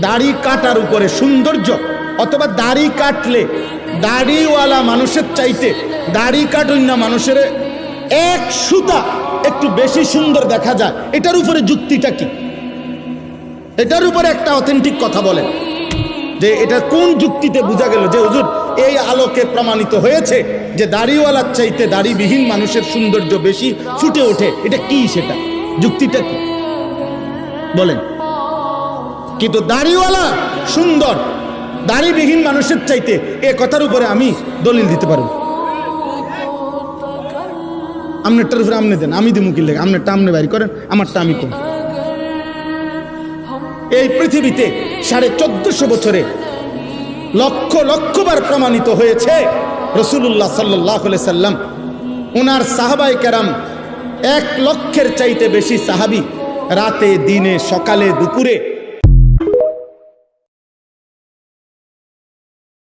দাড়ি কাটার উপরে সৌন্দর্য, অথবা দাড়ি কাটলে দাড়িওয়ালা মানুষের চাইতে দাড়ি কাটুন না মানুষের এক সুতা একটু বেশি সুন্দর দেখা যায়, এটার উপরে যুক্তিটা কি? এটার উপরে একটা অথেন্টিক কথা বলেন যে এটা কোন যুক্তিতে বোঝা গেল যে হুজুর এই আলোকে প্রমাণিত হয়েছে যে দাড়িওয়ালার চাইতে দাড়িবিহীন মানুষের সৌন্দর্য বেশি ফুটে ওঠে। এটা কি, সেটা যুক্তিটা কি বলেন? কিন্তু দাড়িওয়ালা সুন্দর দাড়িবিহীন মানুষের চাইতে এ কথার উপরে আমি দলিল দিতে পারব। আপনারটার উপরে আপনি দেন, আমি দিমু কি লেগে? আপনারটা আপনি বাইর করেন, আমারটা আমি করি। এই পৃথিবীতে 1450 বছরে লক্ষ লক্ষবার প্রমাণিত হয়েছে রাসূলুল্লাহ সাল্লাল্লাহু আলাইহি সাল্লাম ওনার সাহাবায়ে কেরাম 1 লক্ষের চাইতে বেশি সাহাবী রাতে দিনে সকালে দুপুরে